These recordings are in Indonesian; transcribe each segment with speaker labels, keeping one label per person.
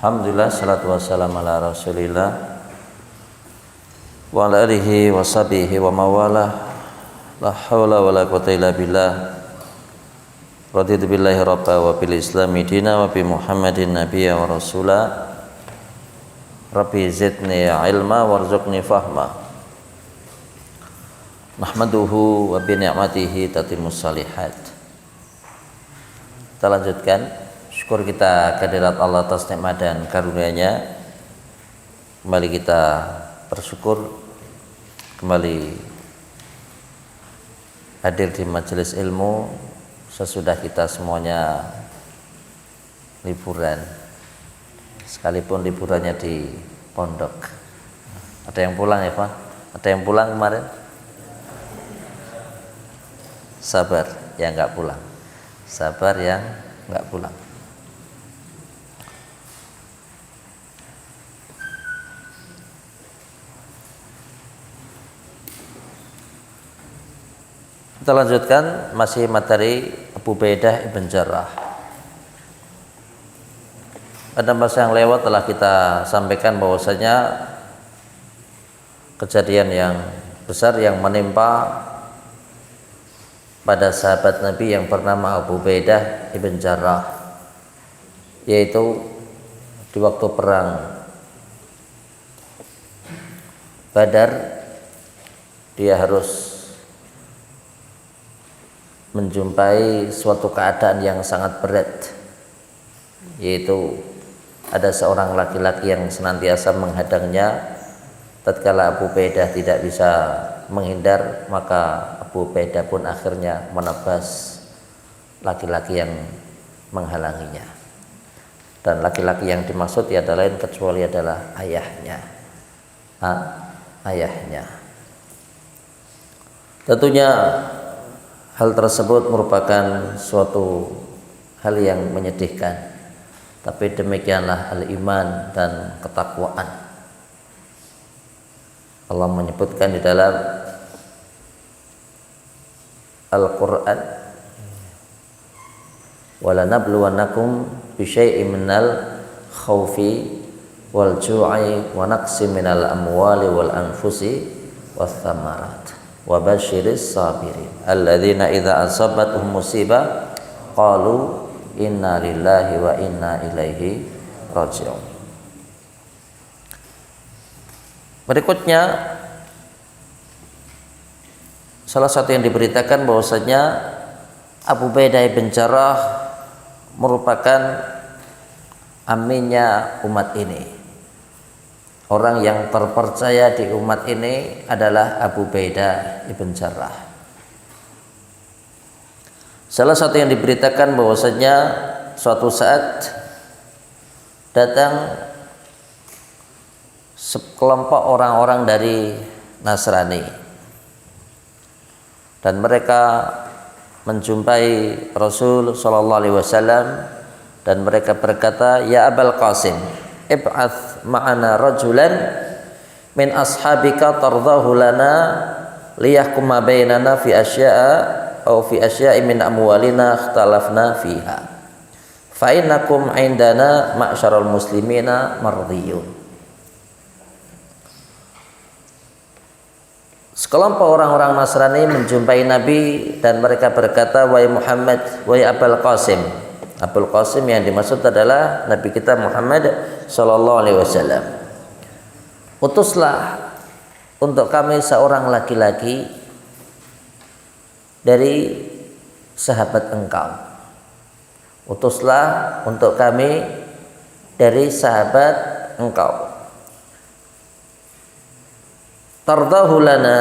Speaker 1: Alhamdulillah, salatu wassalamu ala rasulillah wa ala alihi wa sahbihi wa mawalah. La hawla wa la quwwata illa billah. Raditu billahi rabba wa bil islami dina wa bi muhammadin nabiyya wa rasula. Rabbi zidni ilma warzuqni fahma. Nahmaduhu wa bi ni'matihi tatimmus salihat. Kita lanjutkan. Syukur kita kehadirat Allah atas nikmat dan karunia-Nya. Kembali kita bersyukur kembali hadir di majelis ilmu sesudah kita semuanya liburan, sekalipun liburannya di pondok. Ada yang pulang ya Pak? Ada yang pulang kemarin? Sabar yang nggak pulang, sabar yang nggak pulang. Kita lanjutkan masih materi Abu Ubaidah ibn Jarrah. Pada masa yang lewat telah kita sampaikan bahwasanya kejadian yang besar yang menimpa pada sahabat Nabi yang bernama Abu Ubaidah ibn Jarrah, yaitu di waktu perang Badar dia harus menjumpai suatu keadaan yang sangat berat, yaitu ada seorang laki-laki yang senantiasa menghadangnya. Tatkala Abu Ubaidah tidak bisa menghindar, maka Abu Ubaidah pun akhirnya menebas laki-laki yang menghalanginya. Dan laki-laki yang dimaksud tiada lain kecuali adalah ayahnya. Ayahnya. Tentunya hal tersebut merupakan suatu hal yang menyedihkan, tapi demikianlah al-iman dan ketakwaan. Allah menyebutkan di dalam Al-Quran, وَلَنَبْلُوَنَّكُمْ بِشَيْءٍ مِنَ الْخَوْفِ وَالْجُوعِ وَنَقْصٍ مِنَ الْأَمْوَالِ وَالْأَنْفُسِ وَالثَّمَرَاتِ وَبَشِّرِس صَّابِرِينَ الَّذِينَ إِذَا أَصَابَتْهُم مُّصِيبَةٌ قَالُوا إِنَّا لِلَّهِ وَإِنَّا إِلَيْهِ رَاجِعُونَ. Berikutnya, salah satu yang diberitakan bahwasanya Abu Ubaidah bin Jarrah merupakan aminnya umat ini. Orang yang terpercaya di umat ini adalah Abu Ubaidah ibn Jarrah. Salah satu yang diberitakan bahwasanya suatu saat datang sekelompok orang-orang dari Nasrani, dan mereka menjumpai Rasul sallallahu alaihi wasallam, dan mereka berkata, "Ya Abul Qasim, ib'ats ma'ana rajulan min ashabika tardahu lana liyahkuma bainana fi asya'a aw fi asya'i min amwalina ikhtalafna fiha fa innakum 'indana ma'syaral muslimina mardiyun." Sekelompok orang-orang Nasrani menjumpai Nabi dan mereka berkata, "Wahai Muhammad, wahai Abul Qasim." Abul Qasim yang dimaksud adalah Nabi kita Muhammad sallallahu alaihi wasallam. "Utuslah untuk kami seorang laki-laki dari sahabat engkau. Utuslah untuk kami dari sahabat engkau. Tardahu lana,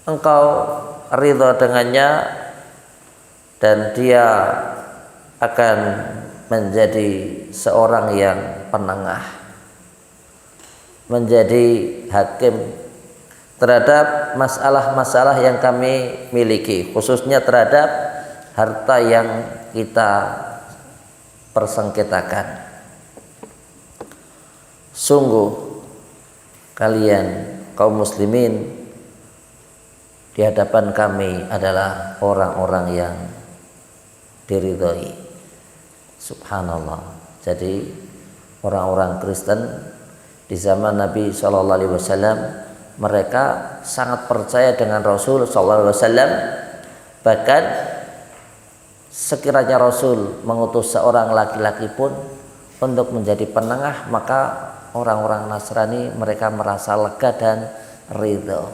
Speaker 1: engkau ridha dengannya dan dia akan menjadi seorang yang penengah, menjadi hakim terhadap masalah-masalah yang kami miliki, khususnya terhadap harta yang kita persengketakan. Sungguh kalian kaum muslimin di hadapan kami adalah orang-orang yang diridhoi." Subhanallah. Jadi orang-orang Kristen di zaman Nabi Shallallahu Alaihi Wasallam, mereka sangat percaya dengan Rasul Shallallahu Alaihi Wasallam. Bahkan sekiranya Rasul mengutus seorang laki-laki pun untuk menjadi penengah, maka orang-orang Nasrani mereka merasa lega dan ridho.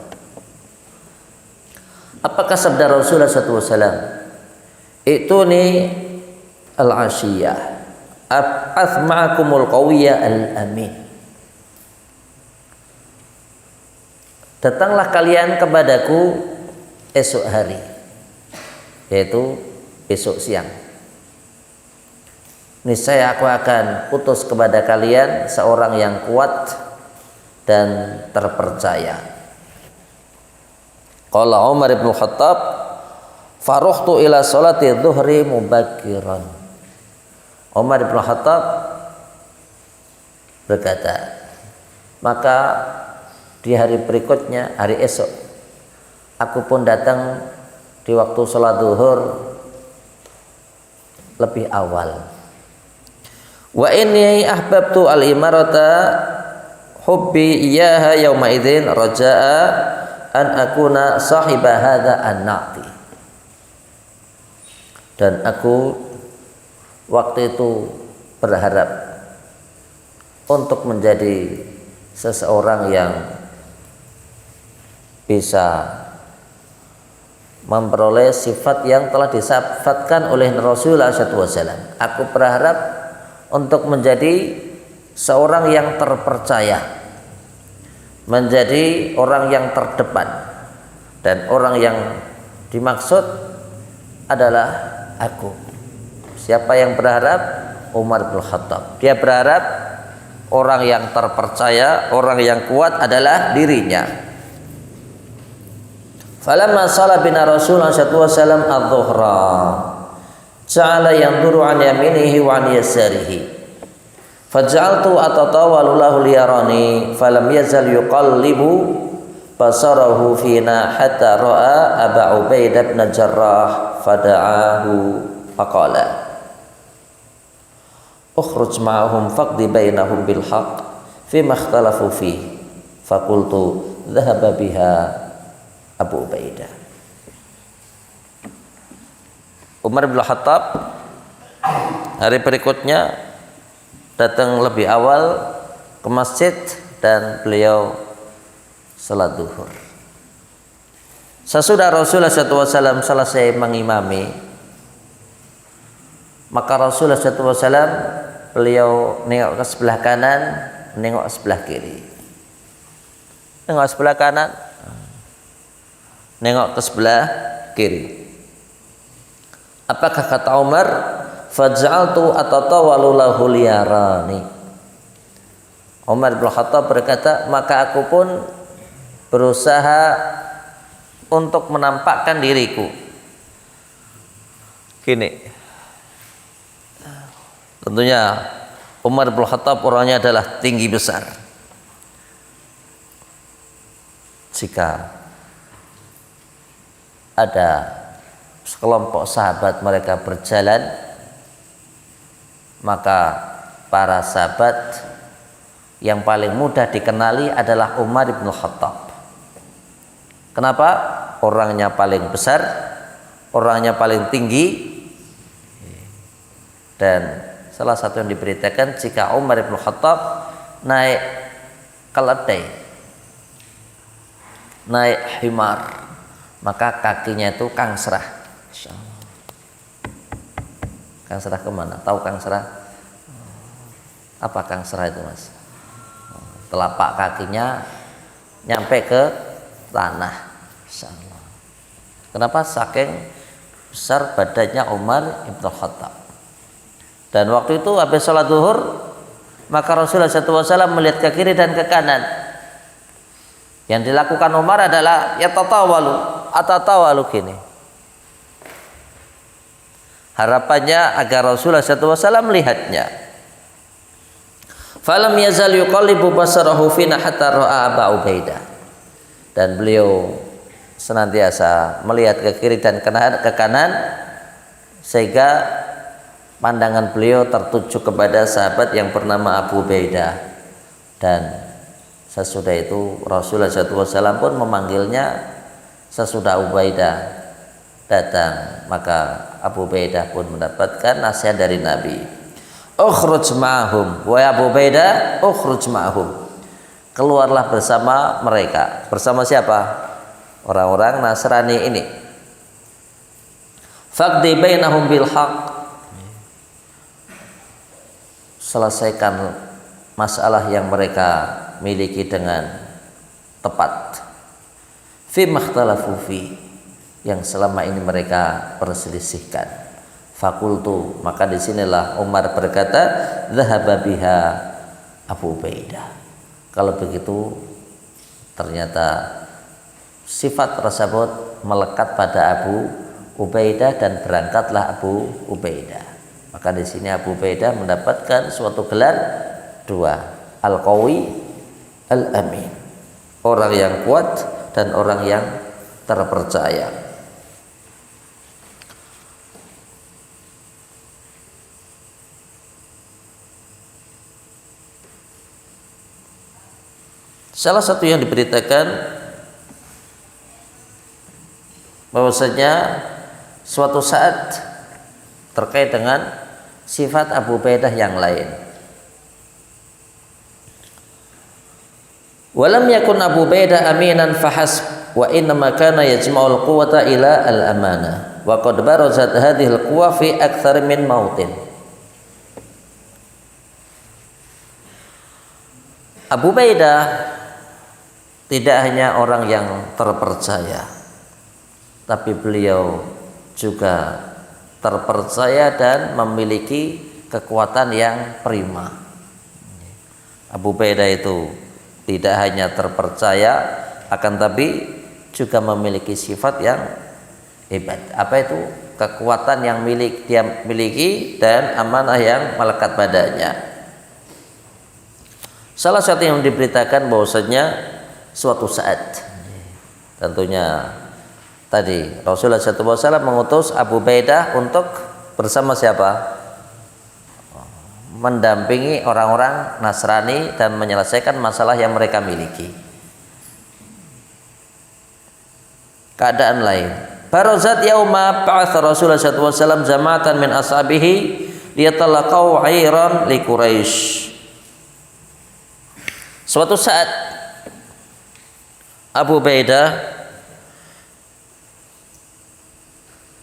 Speaker 1: Apakah sabda Rasulullah SAW? Ituni al-ashiyah ab'ath ma'akumul qawiyya al-amin. Datanglah kalian kepadaku esok hari, yaitu esok siang. Niscaya aku akan utus kepada kalian seorang yang kuat dan terpercaya. Qala Umar bin Khattab, faruhtu ila salati dhuhri mubakkiran. Umar bin Khattab berkata, maka di hari berikutnya, hari esok, aku pun datang di waktu sholat zuhur lebih awal. Wa inni ahbabtu al-imarata hubbi iyaha yawma idzin raja'a an akuna sahiba hadza an-na'ti. Dan aku waktu itu berharap untuk menjadi seseorang yang bisa memperoleh sifat yang telah disifatkan oleh Rasulullah SAW. Aku berharap untuk menjadi seorang yang terpercaya, menjadi orang yang terdepan, dan orang yang dimaksud adalah aku. Siapa yang berharap? Umar bin Khattab. Dia berharap orang yang terpercaya, orang yang kuat adalah dirinya. Falamma shala bina Rasulullah sallallahu alaihi wasallam adh-dhuhra ja'ala yanzuru an yaminihi wa an yasarihi faj'altu atatawalu lahu liyarani falam yazal yuqallibu basarahu fina hatta ra'a Aba Ubaidah bin Jarrah fada'ahu faqala ukhruj ma'ahum faqdi bainahum bil haqq fima ikhtalafu fihi faqultu dhahaba biha Abu Ubaidah. Umar bin Khattab hari berikutnya datang lebih awal ke masjid dan beliau salat zuhur. Sesudah Rasulullah SAW selesai mengimami, maka Rasulullah SAW beliau nengok ke sebelah kanan, nengok ke sebelah kiri. Nengok sebelah kanan, nengok ke sebelah kiri. Apakah kata Umar? Faj'altu atatawalu lahu liyarani. Umar bin Khattab berkata, maka aku pun berusaha untuk menampakkan diriku. Gini. Tentunya Umar bin Khattab orangnya adalah tinggi besar. Jika ada sekelompok sahabat mereka berjalan, maka para sahabat yang paling mudah dikenali adalah Umar bin Khattab. Kenapa? Orangnya paling besar, orangnya paling tinggi, dan salah satu yang diberitakan jika Umar bin Khattab naik keledai, naik himar, maka kakinya itu kangsrah. Kangsrah kemana? Tahu kangsrah? Apa kangsrah itu, Mas? Telapak kakinya nyampe ke tanah. Kenapa? Saking besar badannya Umar ibn Khattab. Dan waktu itu habis sholat zuhur, maka Rasulullah SAW melihat ke kiri dan ke kanan. Yang dilakukan Umar adalah atatawalu gini. Harapannya agar Rasulullah SAW melihatnya. Falam yazal yuqallibu basarahu fina hatta ra'a Aba Ubaidah. Dan beliau senantiasa melihat ke kiri dan ke kanan sehingga pandangan beliau tertuju kepada sahabat yang bernama Abu Ubaidah, dan sesudah itu Rasulullah SAW pun memanggilnya sesudah Ubaidah datang, maka Abu Ubaidah pun mendapatkan nasihat dari Nabi, ukhruj ma'hum, wa Abu Ubaidah ukhruj ma'hum, keluarlah bersama mereka. Bersama siapa? Orang-orang Nasrani ini. Faqdi bainahum bil haqq, selesaikan masalah yang mereka miliki dengan tepat. Fi makhtalafu fi, yang selama ini mereka perselisihkan. Fakultu, maka disinilah Umar berkata, dhahaba biha Abu Ubaidah. Kalau begitu ternyata sifat tersebut melekat pada Abu Ubaidah dan berangkatlah Abu Ubaidah. Maka di sini Abu Ubaidah mendapatkan suatu gelar dua, Al-Qawi, Al-Amin, orang yang kuat dan orang yang terpercaya. Salah satu yang diberitakan bahwasanya suatu saat terkait dengan sifat Abu Ubaidah yang lain. Walam yakun Abu Ubaidah aminan fahasb, wa innama kana yajma'ul quwwata ila al-amanah, wa qad barazat hadhihi al-quwwa fi aktsar min mautin. Abu Ubaidah tidak hanya orang yang terpercaya, tapi beliau juga terpercaya dan memiliki kekuatan yang prima. Abu Ubaidah itu tidak hanya terpercaya, akan tapi juga memiliki sifat yang hebat. Apa itu? Kekuatan yang dia miliki dan amanah yang melekat padanya. Salah satu yang diberitakan bahwasanya suatu saat, tentunya tadi Rasulullah SAW mengutus Abu Ubaidah untuk bersama siapa? Mendampingi orang-orang Nasrani dan menyelesaikan masalah yang mereka miliki. Keadaan lain, barazat yauma ba'atha Rasulullah SAW jama'atan min ashabihi liyatalaqaw 'airan li Quraisy. Suatu saat Abu Ubaidah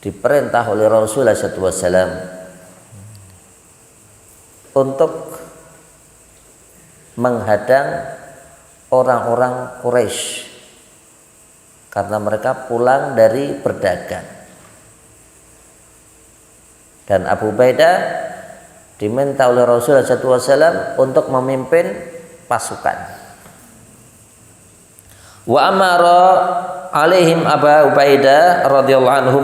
Speaker 1: diperintah oleh Rasulullah SAW untuk menghadang orang-orang Quraisy karena mereka pulang dari berdagang, dan Abu Ubaidah diminta oleh Rasulullah SAW untuk memimpin pasukan. Wa amara alaihim Abu Ubaidah radhiyallahu anhu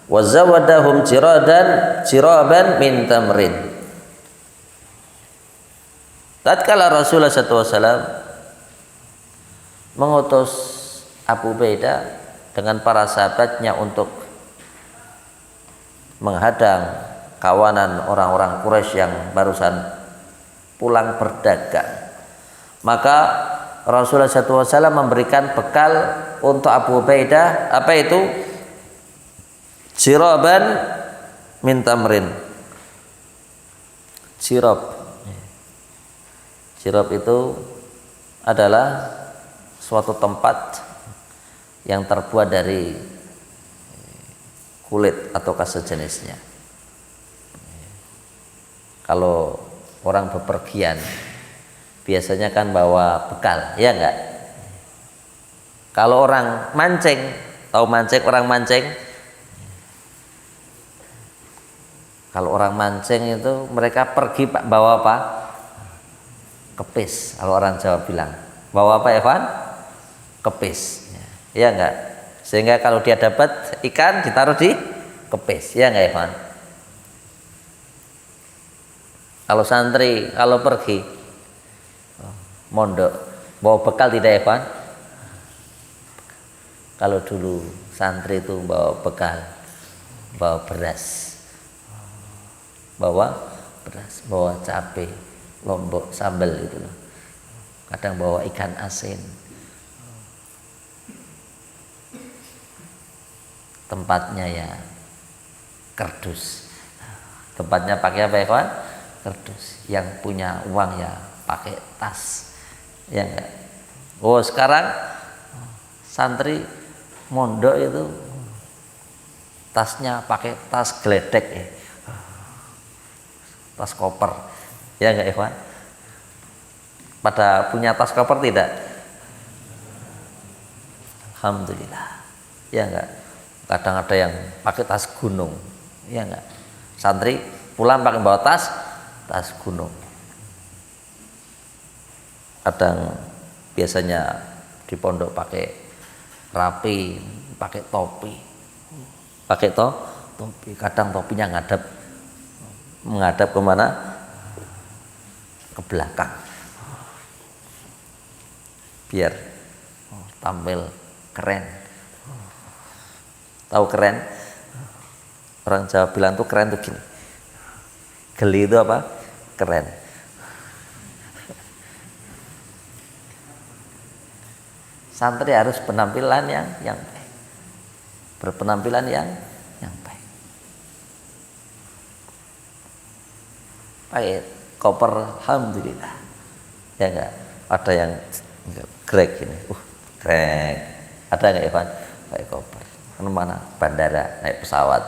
Speaker 1: wa zawadahum jiraban min tamrin. Tatkala Rasulullah SAW mengutus Abu Ubaidah dengan para sahabatnya untuk menghadang kawanan orang-orang Quraisy yang barusan pulang berdagang, maka Rasulullah SAW memberikan bekal untuk Abu Ubaidah. Apa itu? Jiraban min tamrin. Jirab itu adalah suatu tempat yang terbuat dari kulit atau sejenisnya. Kalau orang bepergian biasanya kan bawa bekal, ya enggak? Kalau orang mancing, tahu mancing, orang mancing? Kalau orang mancing itu mereka pergi bawa apa? Kepis. Kalau orang Jawa bilang, bawa apa, Evan? Kepis. Ya enggak? Sehingga kalau dia dapat ikan ditaruh di kepis, ya enggak, Evan? Kalau santri kalau pergi mondok bawa bekal tidak, Evan? Kalau dulu santri itu bawa bekal, bawa beras. bawa beras, bawa cabai, lombok, sambal itu loh. Kadang bawa ikan asin. Tempatnya ya kerdus. Tempatnya pakai apa ya kawan? Kerdus. Yang punya uang ya pakai tas. Ya enggak? Oh, sekarang santri mondok itu tasnya pakai tas geledek ya. Tas koper. Ya enggak, Ikhwan? Pada punya tas koper tidak? Alhamdulillah. Ya enggak? Kadang ada yang pakai tas gunung. Ya enggak? Santri pulang pakai bawa tas gunung. Kadang biasanya di pondok pakai rapi, pakai topi. Pakai topi. Kadang topinya menghadap kemana? Ke belakang. Biar tampil keren. Tahu keren? Orang Jawa bilang tuh keren tuh gini. Geli itu apa? Keren. Santri harus penampilan yang baik. Berpenampilan yang baik. Pakai koper, alhamdulillah. Ya enggak? Ada yang grek ini. Grek. Ada enggak, Ivan? Pakai koper. Mana bandara naik pesawat,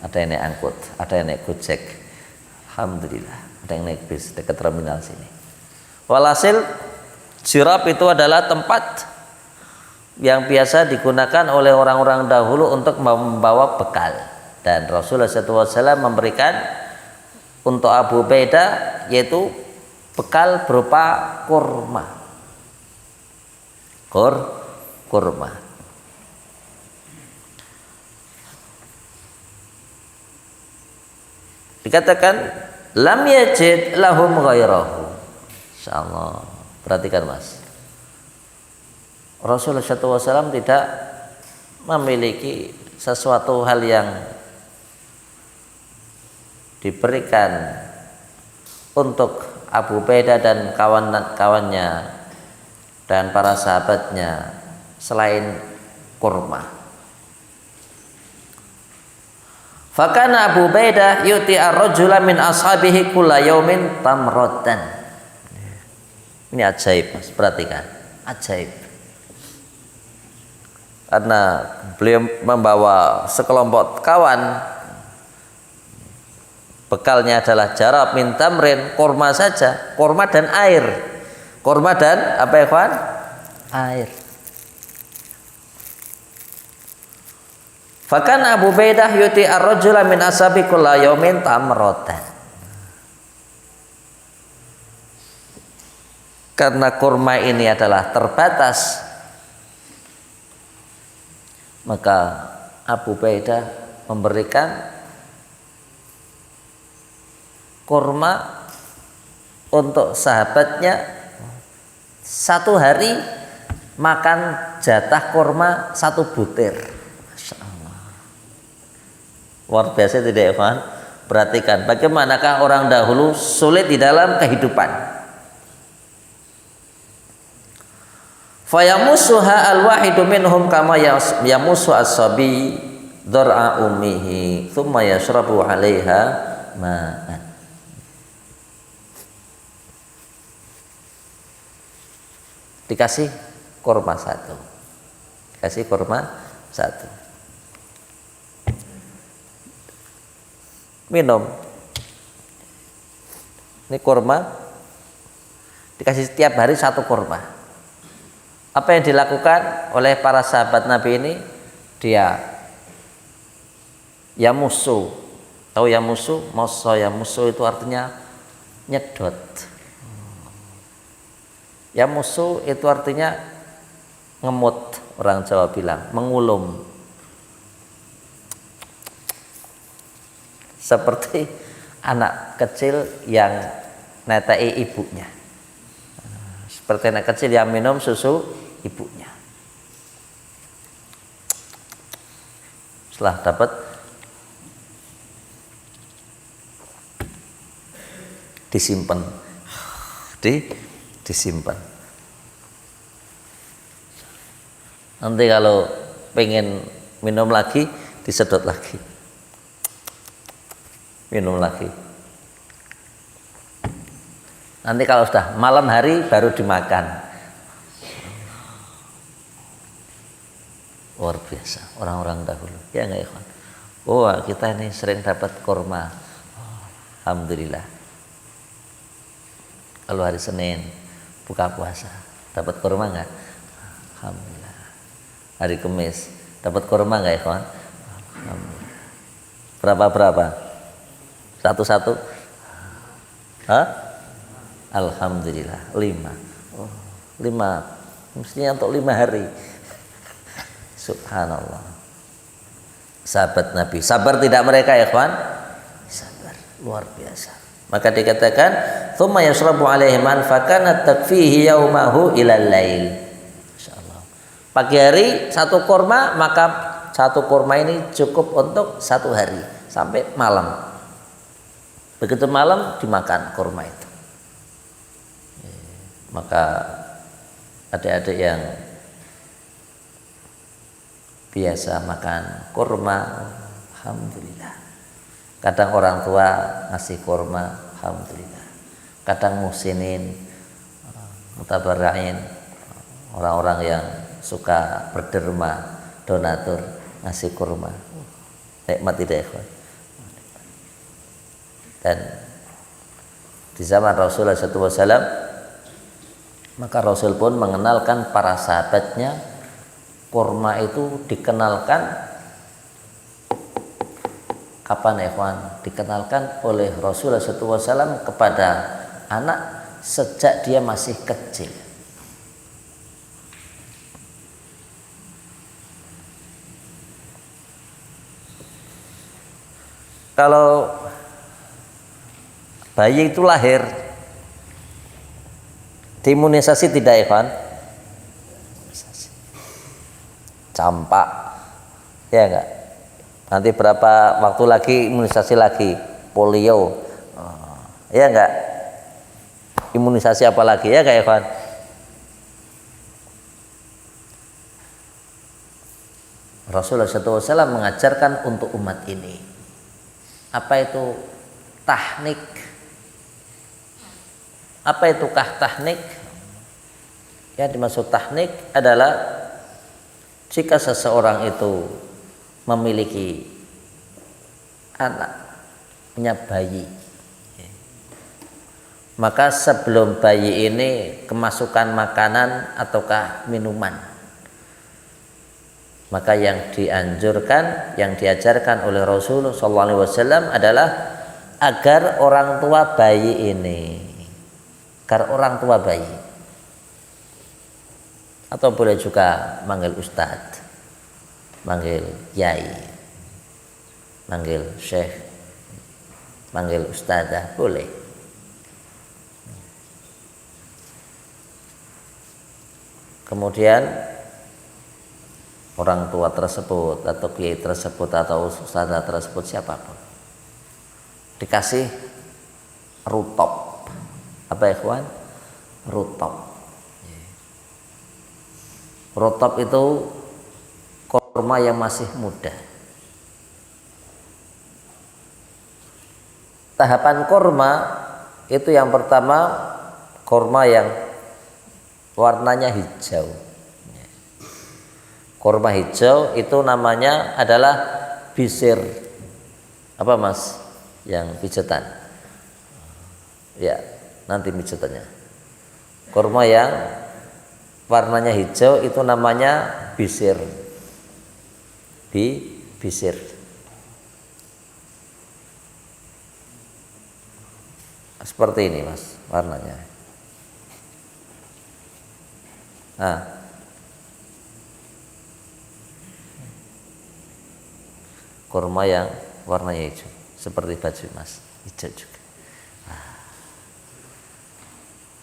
Speaker 1: ada yang naik angkut, ada yang naik gojek, alhamdulillah, ada yang naik bis dekat terminal sini. Walhasil jirab itu adalah tempat yang biasa digunakan oleh orang-orang dahulu untuk membawa bekal, dan Rasulullah SAW memberikan untuk Abu Ubaidah yaitu bekal berupa kurma. Kurma. Dikatakan lam yajid lahum ghairahu. Insyaallah. Perhatikan Mas. Rasulullah SAW tidak memiliki sesuatu hal yang diberikan untuk Abu Ubaidah dan kawan-kawannya dan para sahabatnya selain kurma. Fakana Abu Ubaidah yuti ar-rajula min ashabihi kulla yaumin tamratan. Ini ajaib Mas, perhatikan. Ajaib. Karena beliau membawa sekelompok kawan, bekalnya adalah jarab min tamrin, kurma saja, kurma dan air. Kurma dan apa ya kawan? Air. Fakan Abu Ubaidah yuti ar-rajula min ashabi kulla yaumin tamratan. Karena kurma ini adalah terbatas, maka Abu Ubaidah memberikan kurma untuk sahabatnya. Satu hari makan jatah kurma 1 butir. Masya Allah. Luar biasa tidak ya kawan? Perhatikan bagaimanakah orang dahulu sulit di dalam kehidupan. Fayamusuha al-wahidu minhum kama yamusu as-sabi dhar'a ummihi thumma yashrabu 'alaiha ma'an. Dikasih kurma 1. Kasih kurma 1. Minum. Ini kurma dikasih setiap hari 1 kurma. Apa yang dilakukan oleh para sahabat Nabi ini? Dia yamusu. Tahu yamusu? Masa yamusu itu artinya nyedot. Yamusu itu artinya ngemut, orang Jawa bilang, mengulum. Seperti anak kecil yang netei ibunya. Seperti anak kecil yang minum susu ibunya. Setelah dapat disimpan, disimpan. Nanti kalau pengen minum lagi, disedot lagi, minum lagi. Nanti kalau sudah malam hari baru dimakan. Luar biasa orang-orang dahulu, ya nggak ikhwan? Oh, kita ini sering dapat kurma, alhamdulillah. Kalau hari Senin buka puasa dapat kurma nggak? Alhamdulillah. Hari Kamis dapat kurma nggak ikhwan? Alhamdulillah. Berapa? Satu-satu? Hah? Alhamdulillah 5. Oh, 5. Mestinya untuk 5 hari. Subhanallah. Sahabat Nabi, sabar tidak mereka ya kawan? Sabar, luar biasa. Maka dikatakan, "Tsumma yashrabu 'alaihi man fakana takfihi yaumahu ilal lail." Masyaallah. Pagi hari satu kurma, maka satu kurma ini cukup untuk satu hari sampai malam. Begitu malam dimakan kurma itu. Maka adik-adik yang biasa makan kurma, alhamdulillah. Kadang orang tua ngasih kurma, alhamdulillah. Kadang muhsinin, mutabarrain, orang-orang yang suka berderma, donatur, ngasih kurma. Nikmat tidak ikhwan? Dan di zaman Rasulullah SAW, maka Rasul pun mengenalkan para sahabatnya, kurma itu dikenalkan kapan ikhwan? Dikenalkan oleh Rasulullah SAW kepada anak sejak dia masih kecil. Kalau bayi itu lahir, diimunisasi tidak ikhwan? Campak, ya enggak? Nanti berapa waktu lagi imunisasi lagi? Polio, ya enggak? Imunisasi apa lagi ya enggak ikhwan? Rasulullah SAW mengajarkan untuk umat ini apa itu tahnik. Apa itukah tahnik? Yang dimaksud tahnik adalah jika seseorang itu memiliki anak, punya bayi, maka sebelum bayi ini kemasukan makanan ataukah minuman, maka yang dianjurkan, yang diajarkan oleh Rasulullah SAW adalah agar orang tua bayi ini, agar orang tua bayi, atau boleh juga manggil ustadz, manggil yai, manggil syekh, manggil ustadzah, boleh. Kemudian orang tua tersebut atau kiai tersebut atau ustadzah tersebut siapapun dikasih rutop. Apa ikhwan? Rutop. Rutop itu kurma yang masih muda. Tahapan kurma itu yang pertama, kurma yang warnanya hijau. Kurma hijau itu namanya adalah bisir. Apa mas? Yang pijetan. Ya, nanti pijetannya. Kurma yang warnanya hijau itu namanya bisir. Bisir. Seperti ini mas warnanya. Nah, kurma yang warnanya hijau seperti baju mas, hijau juga. Nah,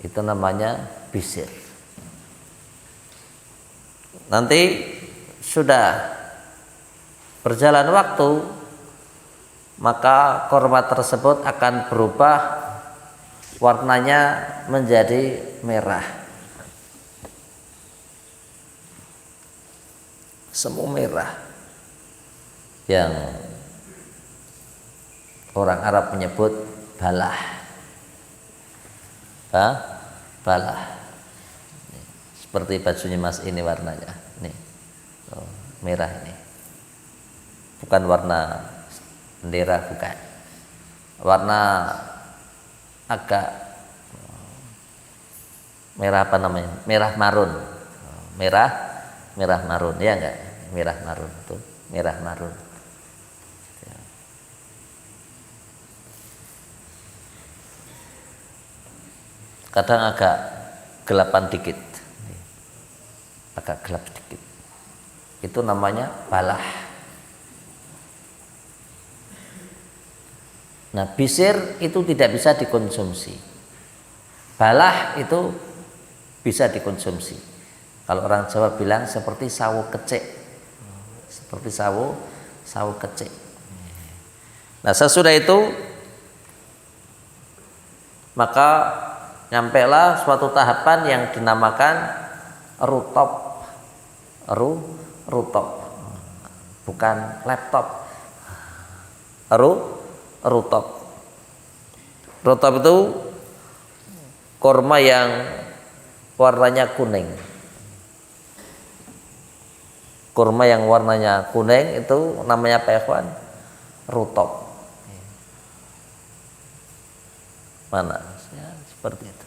Speaker 1: itu namanya bisir. Nanti sudah berjalan waktu, maka kurma tersebut akan berubah warnanya menjadi merah. Semu merah yang orang Arab menyebut balah. Balah. Seperti bajunya Mas ini warnanya. Nih. Oh, merah ini. Bukan warna bendera, bukan. Warna agak merah apa namanya? Merah marun. Merah marun, ya enggak? Merah marun tuh, merah marun. Kadang agak gelapan dikit. Agak gelap dikit. Itu namanya balah. Nah, bisir itu tidak bisa dikonsumsi. Balah itu bisa dikonsumsi. Kalau orang Jawa bilang seperti sawo kecek. Seperti sawo kecek. Nah, sesudah itu maka nyampailah suatu tahapan yang dinamakan rutop. Rutop. Bukan laptop. Rutop. Rutop itu kurma yang warnanya kuning. Kurma yang warnanya kuning itu namanya apa ya, kawan? Rutop. Mana? Ya, seperti itu.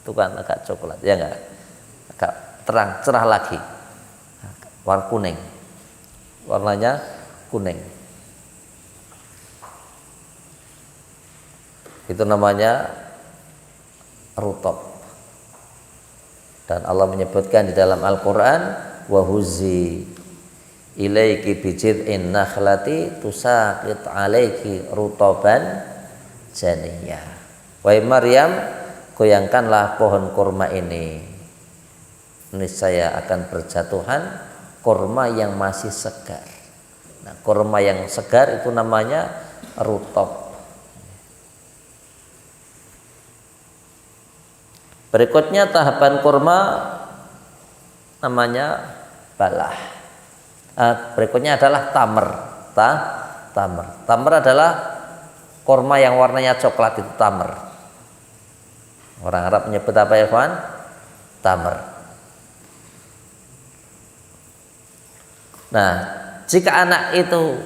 Speaker 1: Itu kan agak coklat, ya enggak? Agak terang, cerah lagi. Warna kuning. Warnanya kuning. Itu namanya rutop. Dan Allah menyebutkan di dalam Al-Quran, wa huzzi ilaiki bijid'in nakhlati tusaqit alaiki rutoban janiyah. Wahai Maryam, goyangkanlah pohon kurma ini, niscaya akan berjatuhan kurma yang masih segar. Nah, kurma yang segar itu namanya rutop. Berikutnya tahapan kurma namanya balah. Berikutnya adalah tamer. Tamer adalah kurma yang warnanya coklat, itu tamer. Orang Arab menyebut apa ya, kawan? Tamer. Nah, jika anak itu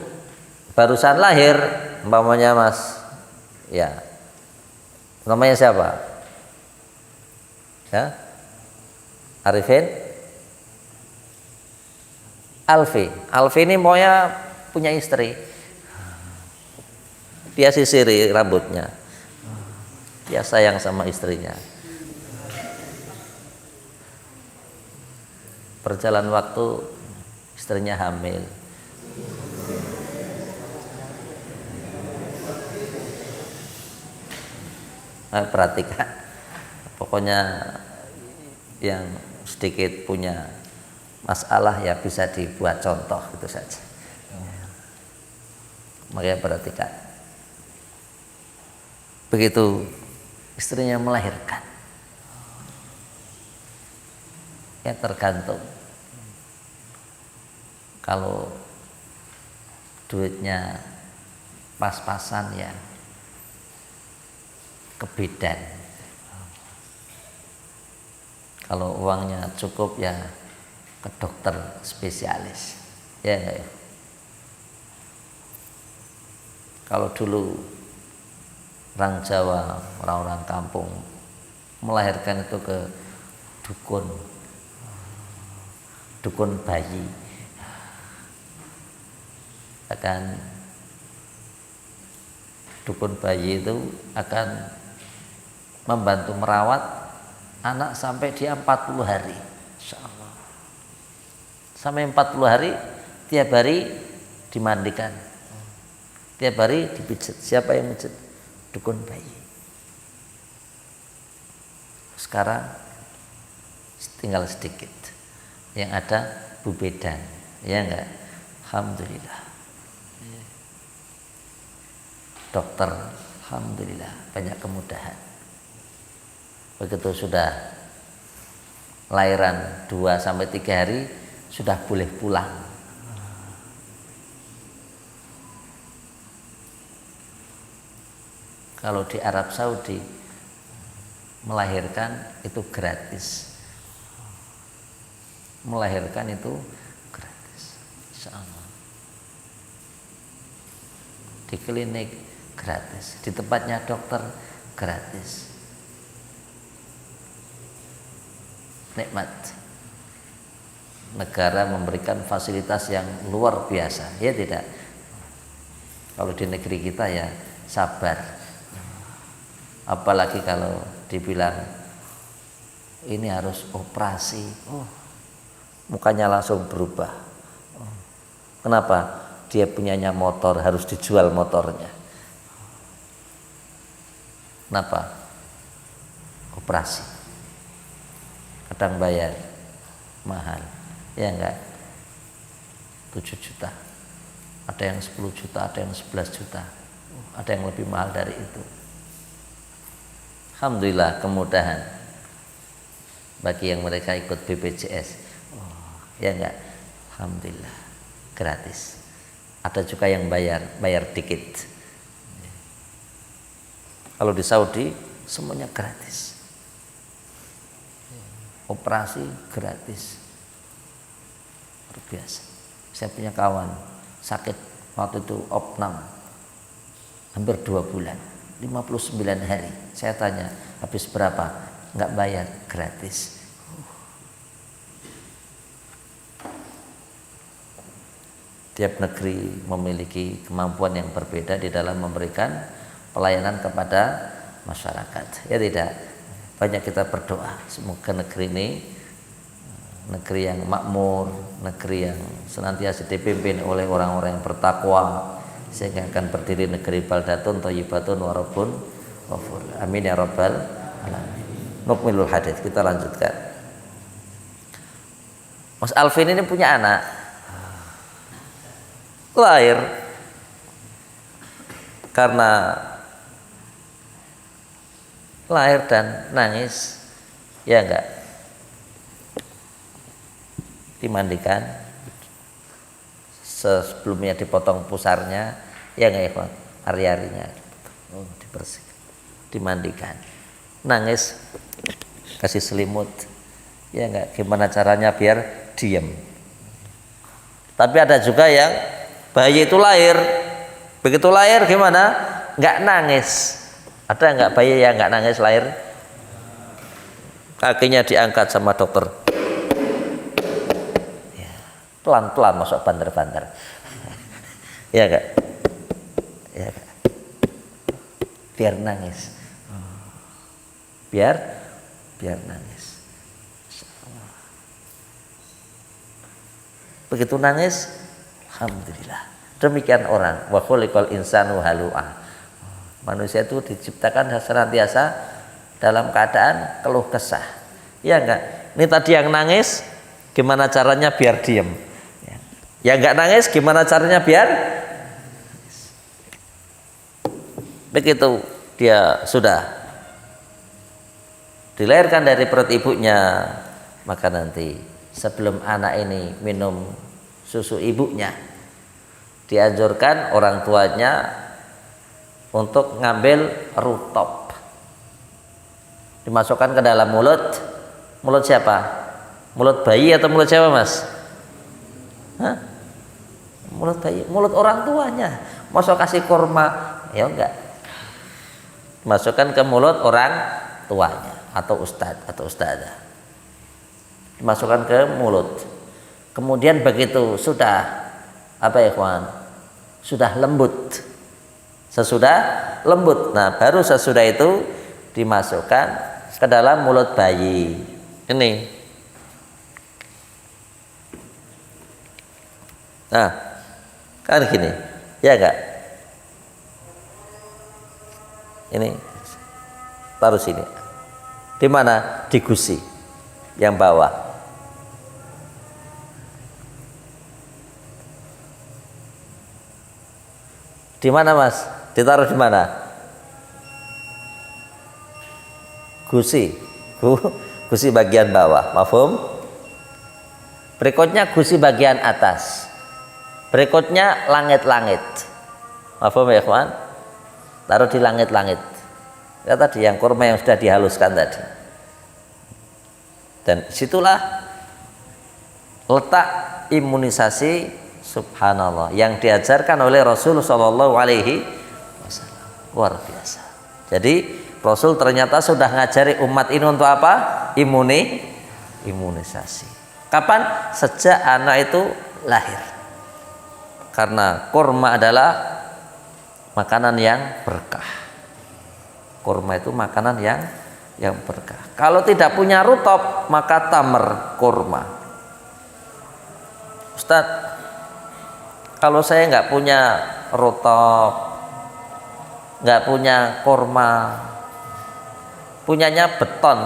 Speaker 1: barusan lahir, umpamanya Mas, ya, namanya siapa? Ya, Arifin, Alfi ini maunya punya istri. Dia sisiri rambutnya. Dia sayang sama istrinya. Berjalan waktu, istrinya hamil. Nah, perhatikan. Pokoknya yang sedikit punya masalah ya bisa dibuat contoh, gitu saja. Makanya perhatikan. Begitu istrinya melahirkan, ya tergantung. Kalau duitnya pas-pasan ya kebidan. Kalau uangnya cukup ya ke dokter spesialis, ya enggak ya? Kalau dulu orang Jawa, orang-orang kampung melahirkan itu ke dukun bayi, akan dukun bayi itu akan membantu merawat anak sampai dia 40 hari. Insyaallah. Sampai 40 hari, tiap hari dimandikan. Tiap hari dipijat. Siapa yang pijat? Dukun bayi. Sekarang tinggal sedikit. Yang ada Bu Bedan. Ya enggak? Alhamdulillah. Dokter Alhamdulillah banyak kemudahan. Begitu sudah lahiran 2 sampai 3 hari sudah boleh pulang. Kalau di Arab Saudi melahirkan itu gratis. Melahirkan itu gratis. Insyaallah. Di klinik gratis, di tempatnya dokter gratis. Nikmat. Negara memberikan fasilitas yang luar biasa, ya tidak? Kalau di negeri kita ya sabar. Apalagi kalau dibilang ini harus operasi, mukanya langsung berubah. Kenapa? Dia punyanya motor, harus dijual motornya. Kenapa? Operasi. Kadang bayar mahal, ya enggak? 7 juta. Ada yang 10 juta, ada yang 11 juta. Ada yang lebih mahal dari itu. Alhamdulillah kemudahan bagi yang mereka ikut BPJS. Ya enggak? Alhamdulillah gratis. Ada juga yang bayar dikit. Kalau di Saudi semuanya gratis. Operasi gratis. Luar biasa. Saya punya kawan sakit waktu itu opnam hampir 2 bulan, 59 hari. Saya tanya, habis berapa? Enggak bayar, gratis. Tiap negeri memiliki kemampuan yang berbeda di dalam memberikan pelayanan kepada masyarakat. Ya tidak? Banyak kita berdoa semoga negeri ini negeri yang makmur, negeri yang senantiasa dipimpin oleh orang-orang yang bertakwa, sehingga akan berdiri negeri baldatun thayyibatun wa rabbun ghafur. Amin ya rabbal alamin. Nukmilul hadits, kita lanjutkan. Mas Alvin ini punya anak. Lahir karena lahir dan nangis, ya enggak, dimandikan, sebelumnya dipotong pusarnya, ya enggak ikhwan, hari-harinya dibersihkan, dimandikan, nangis, kasih selimut, ya enggak, gimana caranya biar diem. Tapi ada juga yang bayi itu lahir, begitu lahir gimana? Enggak nangis. Ada enggak bayi yang enggak nangis lahir? Kakinya diangkat sama dokter, ya, pelan-pelan masuk banter-banter. Ya enggak? Ya enggak? Biar nangis. Biar nangis. Begitu nangis, alhamdulillah. Demikian orang. Wa khuliqal insanu halu'a. Manusia itu diciptakan senantiasa dalam keadaan keluh kesah. Ya enggak? Ini tadi yang nangis, gimana caranya biar diem? Yang enggak nangis, gimana caranya biar? Begitu dia sudah dilahirkan dari perut ibunya, maka nanti sebelum anak ini minum susu ibunya, dianjurkan orang tuanya untuk ngambil rutop, dimasukkan ke dalam mulut siapa? Mulut bayi atau mulut siapa, Mas? Hah? Mulut bayi, mulut orang tuanya. Masuk kasih kurma, ya enggak, dimasukkan ke mulut orang tuanya atau ustadz atau ustadzah, dimasukkan ke mulut. Kemudian begitu sudah apa ya kawan, sudah lembut, sesudah lembut, nah baru sesudah itu dimasukkan ke dalam mulut bayi. Ini, nah kan gini, ya enggak? Ini taruh sini, di mana? Di gusi yang bawah. Di mana, Mas? Ditaruh di mana? gusi, gusi bagian bawah, mafhum? Berikutnya gusi bagian atas. Berikutnya langit-langit. Mafhum ya, ikhwan? Taruh di langit-langit. Ya tadi yang kurma yang sudah dihaluskan tadi. Dan situlah letak imunisasi subhanallah yang diajarkan oleh Rasul sallallahu alaihi wasallam. Luar biasa. Jadi Rasul ternyata sudah ngajari umat ini untuk apa? Imunisasi. Kapan? Sejak anak itu lahir. Karena kurma adalah makanan yang berkah. Kurma itu makanan yang berkah. Kalau tidak punya rutop, maka tamer kurma. Ustadz, kalau saya nggak punya rutop, nggak punya kurma, punyanya beton.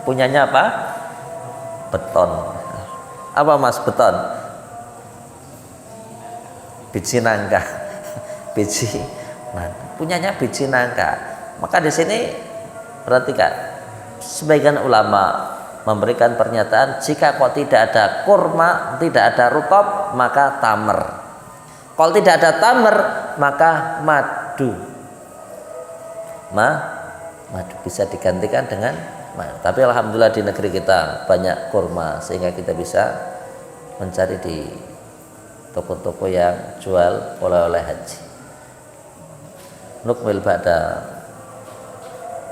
Speaker 1: Punyanya apa? Beton. Apa mas beton? Biji nangka. Biji punyanya biji nangka. Maka di sini perhatikan, sebagian ulama memberikan pernyataan jika kok tidak ada kurma, tidak ada rutop, maka tamer. Kalau tidak ada tamer, maka madu. Madu bisa digantikan dengan madu. Tapi alhamdulillah di negeri kita banyak kurma sehingga kita bisa mencari di toko-toko yang jual oleh-oleh haji. Nukmil ba'da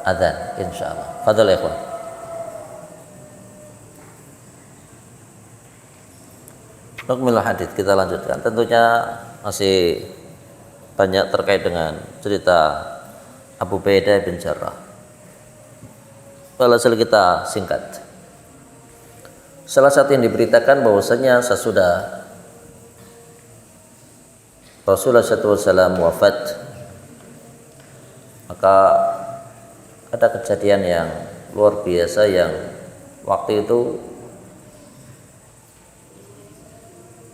Speaker 1: adzan insyaallah. Fadhal ya ikhwan. Nukmil hadits kita lanjutkan. Tentunya masih banyak terkait dengan cerita Abu Ubaidah bin Jarrah. Walhasil kita singkat. Salah satu yang diberitakan bahwasanya sesudah Rasulullah SAW wafat, maka ada kejadian yang luar biasa yang waktu itu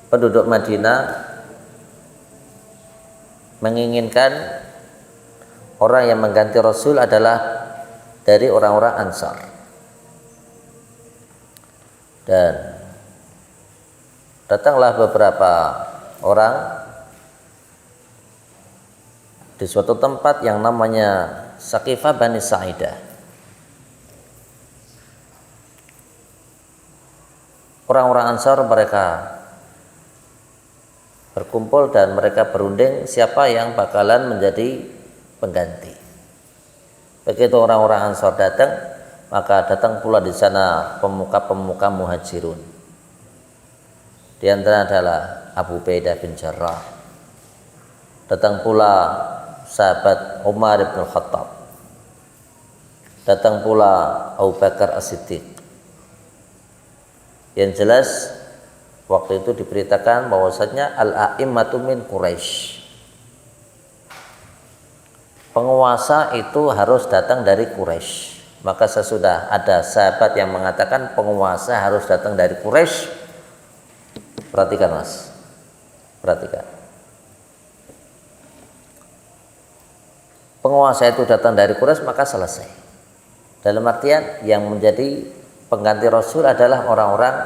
Speaker 1: penduduk Madinah menginginkan orang yang mengganti Rasul adalah dari orang-orang Ansar. Dan datanglah beberapa orang di suatu tempat yang namanya Saqifah Bani Sa'idah. Orang-orang Ansar mereka berkumpul dan mereka berunding siapa yang bakalan menjadi pengganti. Begitu orang-orang Ansar datang, maka datang pula di sana pemuka-pemuka Muhajirun. Di antara adalah Abu Ubaidah bin Jarrah. Datang pula sahabat Umar bin Khattab. Datang pula Abu Bakar As-Siddiq. Yang jelas waktu itu diberitakan bahwasanya al-a'immatu min Quraisy. Penguasa itu harus datang dari Quraisy. Maka sesudah ada sahabat yang mengatakan penguasa harus datang dari Quraisy. Perhatikan mas, perhatikan. Penguasa itu datang dari Quraisy maka selesai. Dalam artian yang menjadi pengganti Rasul adalah orang-orang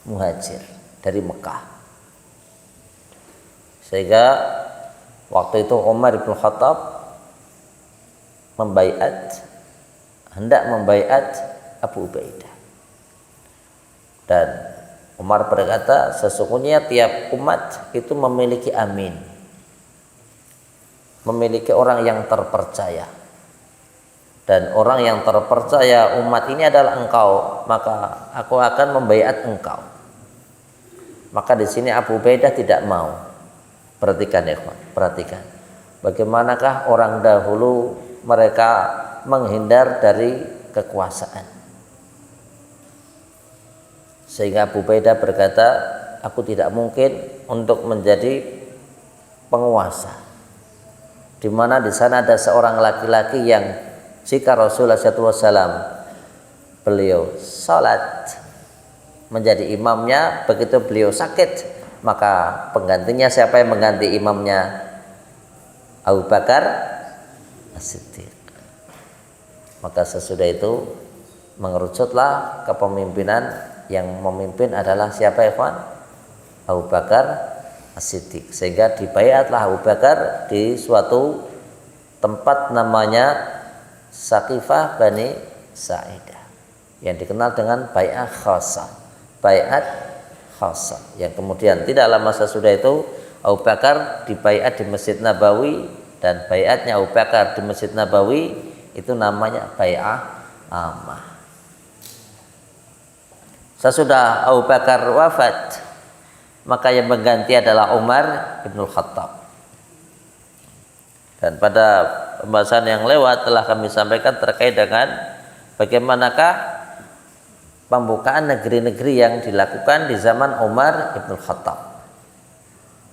Speaker 1: Muhajir dari Mekah. Sehingga waktu itu Umar bin Khattab hendak membaiat Abu Ubaidah. Dan Umar berkata, sesungguhnya tiap umat itu memiliki amin, memiliki orang yang terpercaya, dan orang yang terpercaya umat ini adalah engkau, maka aku akan membaiat engkau. Maka di sini Abu Ubaidah tidak mau. Perhatikan ya, perhatikan bagaimanakah orang dahulu mereka menghindar dari kekuasaan. Sehingga Abu Ubaidah berkata, aku tidak mungkin untuk menjadi penguasa di mana di sana ada seorang laki-laki yang jika Rasulullah SAW beliau salat menjadi imamnya, begitu beliau sakit maka penggantinya siapa yang mengganti imamnya? Abu Bakar As-Siddiq. Maka sesudah itu mengerucutlah kepemimpinan, yang memimpin adalah siapa ikhwan? Abu Bakar As-Siddiq. Sehingga dibaiatlah Abu Bakar di suatu tempat namanya Saqifah Bani Sa'idah, yang dikenal dengan bai'ah khasah, bai'at khasah, yang kemudian tidak lama sesudah itu Abu Bakar dibaiat di Masjid Nabawi, dan baiatnya Abu Bakar di Masjid Nabawi itu namanya bai'ah amah. Sesudah Abu Bakar wafat, maka yang mengganti adalah Umar bin Khattab. Dan pada pembahasan yang lewat telah kami sampaikan terkait dengan bagaimanakah pembukaan negeri-negeri yang dilakukan di zaman Umar bin Khattab.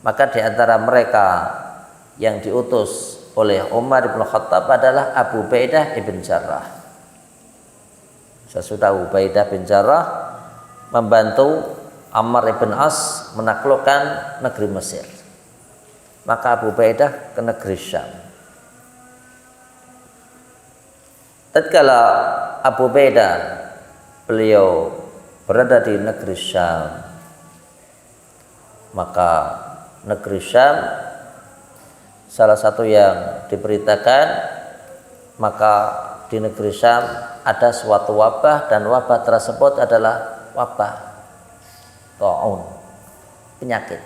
Speaker 1: Maka di antara mereka yang diutus oleh Umar bin Khattab adalah Abu Ubaidah bin Jarrah. Sesudah Abu Ubaidah bin Jarrah membantu Ammar ibn As menaklukkan negeri Mesir, maka Abu Ubaidah ke negeri Syam. Tatkala Abu Ubaidah beliau berada di negeri Syam, maka negeri Syam salah satu yang diberitakan, maka di negeri Syam ada suatu wabah, dan wabah tersebut adalah wabah ta'un, penyakit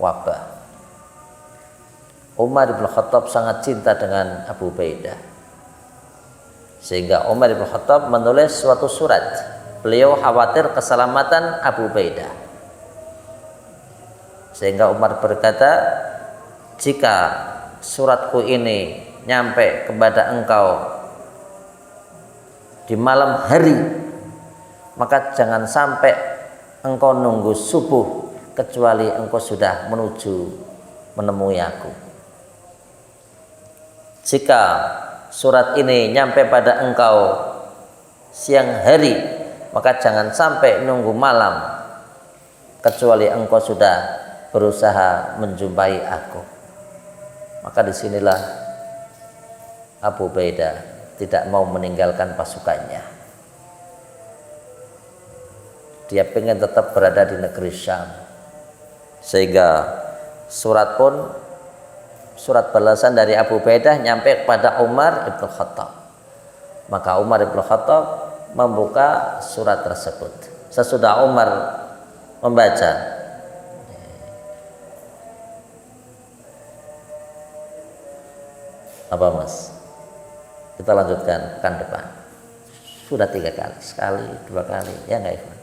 Speaker 1: wabah. Umar bin Khattab sangat cinta dengan Abu Ubaidah, sehingga Umar bin Khattab menulis suatu surat. Beliau khawatir keselamatan Abu Ubaidah, sehingga Umar berkata, jika suratku ini nyampe kepada engkau di malam hari, maka jangan sampai engkau nunggu subuh kecuali engkau sudah menemui aku. Jika surat ini nyampe pada engkau siang hari, maka jangan sampai nunggu malam kecuali engkau sudah berusaha menjumpai aku. Maka disinilah Abu Ubaidah tidak mau meninggalkan pasukannya. Dia ingin tetap berada di negeri Syam, sehingga surat balasan dari Abu Ubaidah nyampe kepada Umar bin Khattab. Maka Umar bin Khattab membuka surat tersebut. Sesudah Umar membaca, apa mas? Kita lanjutkan kan depan. Sudah 3 kali, sekali, 2 kali, ya enggak Ikhwan?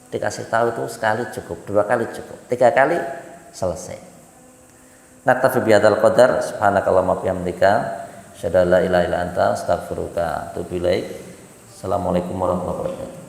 Speaker 1: Dikasih tahu itu sekali cukup, 2 kali cukup, 3 kali selesai. Naktafi bihadzal qadar, subhanakallahumma wa bihamdika, asyhadu an la ilaha illa anta, astaghfiruka wa atubu ilaik. Assalamualaikum warahmatullahi wabarakatuh.